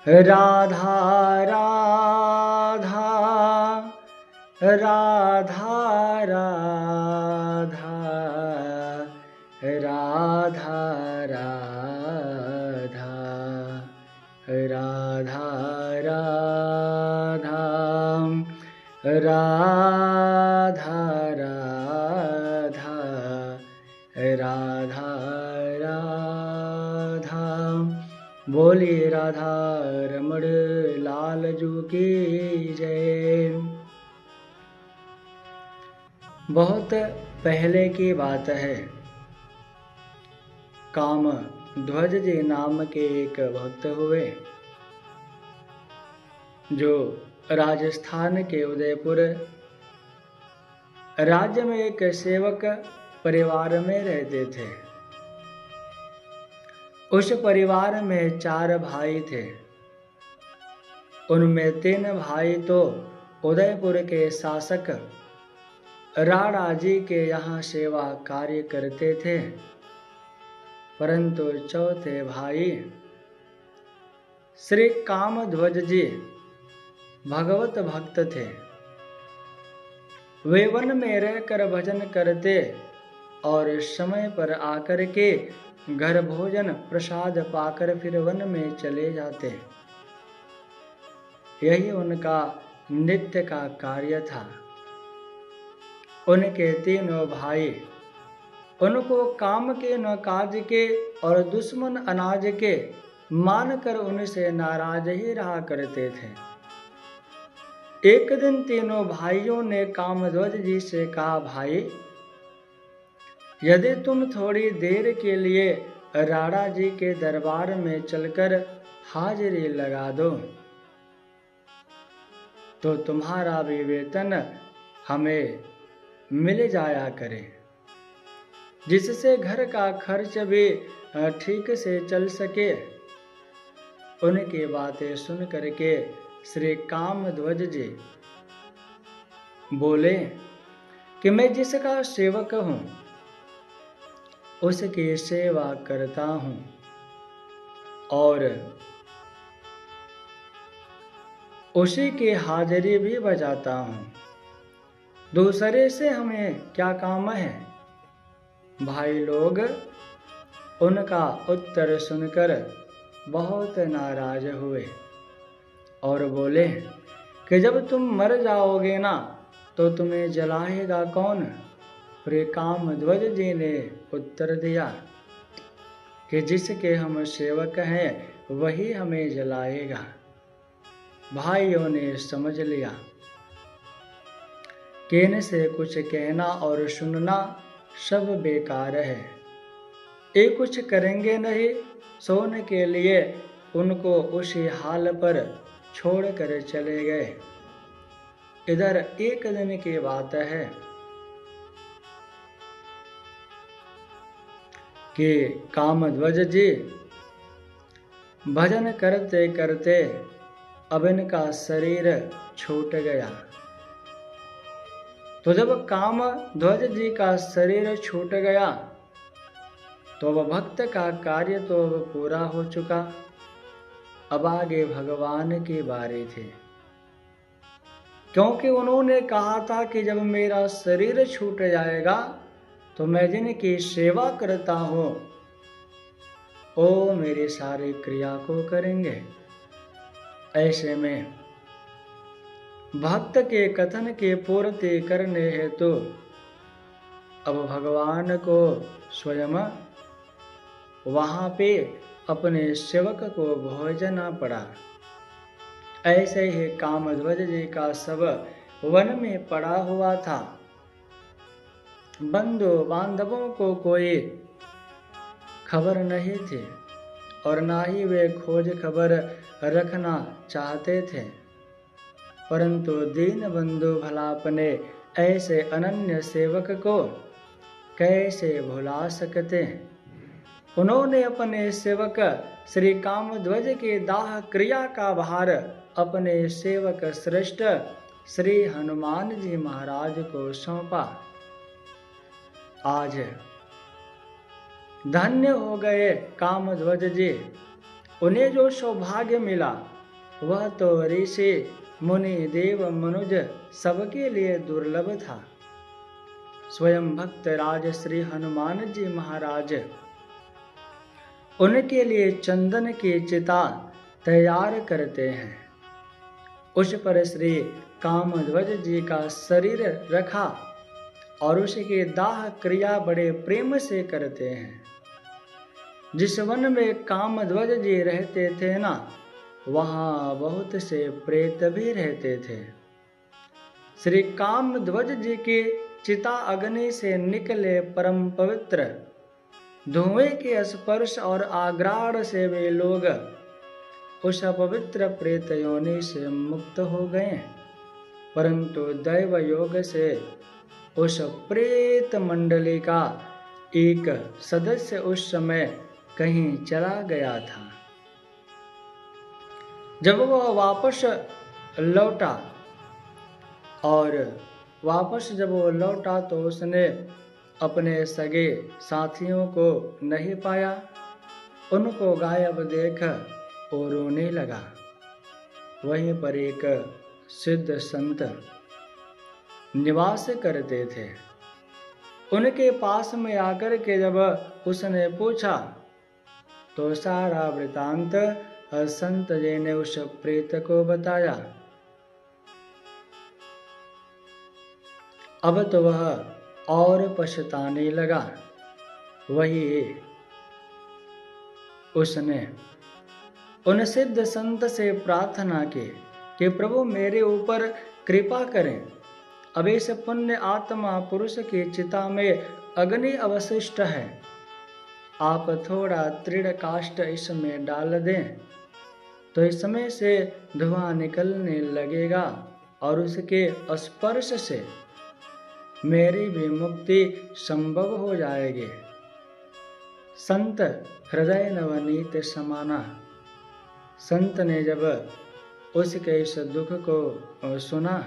राधा राधा राधा राधा राधा राधा राधा राधा राधा राधा राधा बोली राधा रमण लाल जू की जय। बहुत पहले की बात है, काम ध्वज जी नाम के एक भक्त हुए जो राजस्थान के उदयपुर राज्य में एक सेवक परिवार में रहते थे। उस परिवार में 4 भाई थे। उनमें 3 भाई तो उदयपुर के शासक राणा जी के यहाँ सेवा कार्य करते थे, परंतु चौथे भाई श्री कामध्वज जी भगवत भक्त थे। वे वन में रहकर भजन करते और समय पर आकर के घर भोजन प्रसाद पाकर फिर वन में चले जाते। यही उनका नित्य का कार्य था। उनके 3 भाई उनको काम के न काज के और दुश्मन अनाज के मानकर उनसे नाराज ही रहा करते थे। एक दिन 3 भाइयों ने कामध्वज जी से कहा, भाई यदि तुम थोड़ी देर के लिए राणा जी के दरबार में चलकर हाजिरी लगा दो तो तुम्हारा भी वेतन हमें मिल जाया करे, जिससे घर का खर्च भी ठीक से चल सके। उनकी बातें सुन करके श्री कामध्वज जी बोले कि मैं जिसका सेवक हूँ उसकी सेवा करता हूँ और उसी की हाजिरी भी बजाता हूँ, दूसरे से हमें क्या काम है। भाई लोग उनका उत्तर सुनकर बहुत नाराज हुए और बोले कि जब तुम मर जाओगे ना तो तुम्हें जलाएगा कौन। श्री कामध्वज जी ने उत्तर दिया कि जिसके हम सेवक हैं वही हमें जलाएगा। भाइयों ने समझ लिया कि इनसे कुछ कहना और सुनना सब बेकार है। ये कुछ करेंगे नहीं, सोने के लिए उनको उसी हाल पर छोड़कर चले गए। इधर एक दिन की बात है कि कामध्वज जी भजन करते करते अब इनका शरीर छूट गया। तो जब कामध्वज जी का शरीर छूट गया तो वह भक्त का कार्य तो अब पूरा हो चुका। अब आगे भगवान की बारी थी, क्योंकि उन्होंने कहा था कि जब मेरा शरीर छूट जाएगा तो मैं जिनकी सेवा करता हूँ वो मेरी सारी क्रिया को करेंगे। ऐसे में भक्त के कथन के पूर्ति करने हेतु अब भगवान को स्वयं वहां पे अपने सेवक को भोजना पड़ा। ऐसे ही कामध्वज जी का शव वन में पड़ा हुआ था। बंधु बांधवों को कोई खबर नहीं थी और ना ही वे खोज खबर रखना चाहते थे, परंतु दीन बंधु भला अपने ऐसे अनन्य सेवक को कैसे भुला सकते। उन्होंने अपने सेवक श्री कामध्वज के दाह क्रिया का भार अपने सेवक श्रेष्ठ श्री हनुमान जी महाराज को सौंपा। आज धन्य हो गए कामध्वज जी उन्हें जो सौभाग्य मिला वह तो ऋषि मुनि देव मनुज सबके लिए दुर्लभ था। स्वयं भक्त राज श्री हनुमान जी महाराज उनके लिए चंदन की चिता तैयार करते हैं। उस पर श्री कामध्वज जी का शरीर रखा और उसकी दाह क्रिया बड़े प्रेम से करते हैं। जिस वन में कामध्वज जी रहते थे ना, वहाँ बहुत से प्रेत भी रहते थे। श्री कामध्वज जी की चिता अग्नि से निकले परम पवित्र धुएं के स्पर्श और आग्राण से वे लोग उस अपवित्र प्रेत योनि से मुक्त हो गए। परंतु दैव योग से उस प्रेत मंडली का एक सदस्य उस समय कहीं चला गया था। जब वह वापस लौटा और जब वो लौटा तो उसने अपने सगे साथियों को नहीं पाया। उनको गायब देख वो रोने लगा। वहीं पर एक सिद्ध संत निवास करते थे। उनके पास में आकर के जब उसने पूछा तो सारा वृतांत संत जी ने उस प्रेत को बताया। अब तो वह और पछताने लगा। वही उसने उन सिद्ध संत से प्रार्थना की कि प्रभु मेरे ऊपर कृपा करें। अब इस पुण्य आत्मा पुरुष की चिता में अग्नि अवशिष्ट है, आप थोड़ा तृण काष्ठ इसमें डाल दें तो इसमें से धुआं निकलने लगेगा और उसके स्पर्श से मेरी भी मुक्ति संभव हो जाएगी। संत हृदय नवनीत समाना। संत ने जब उसके इस दुख को सुना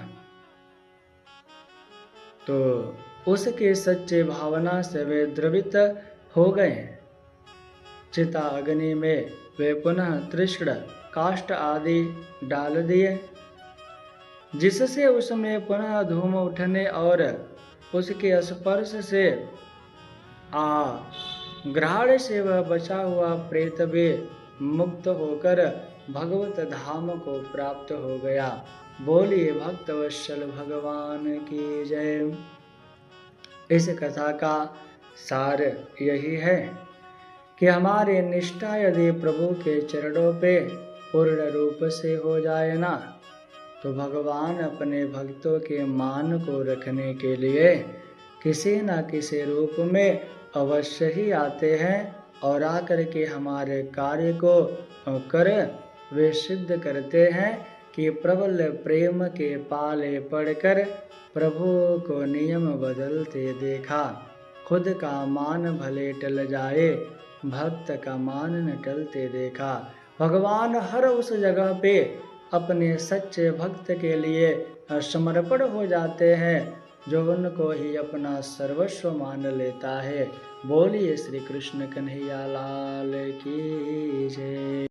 तो उसके सच्चे भावना से वे द्रवित हो गए। चिता अग्नि में वे पुनः तृष्ण काष्ठ आदि डाल दिए, जिससे उसमें पुनः धूम उठने और उसके स्पर्श से ग्रहण से वह बचा हुआ प्रेत भी मुक्त होकर भगवत धाम को प्राप्त हो गया। बोलिए भक्त वत्सल भगवान की जय। इस कथा का सार यही है कि हमारी निष्ठा यदि प्रभु के चरणों पे पूर्ण रूप से हो जाए ना, तो भगवान अपने भक्तों के मान को रखने के लिए किसी न किसी रूप में अवश्य ही आते हैं और आकर के हमारे कार्य को कर वे सिद्ध करते हैं कि प्रबल प्रेम के पाले पड़कर प्रभु को नियम बदलते देखा। खुद का मान भले टल जाए, भक्त का मान न टलते देखा। भगवान हर उस जगह पे अपने सच्चे भक्त के लिए समर्पण हो जाते हैं जो उनको ही अपना सर्वस्व मान लेता है। बोलिए श्री कृष्ण कन्हैया लाल की जय।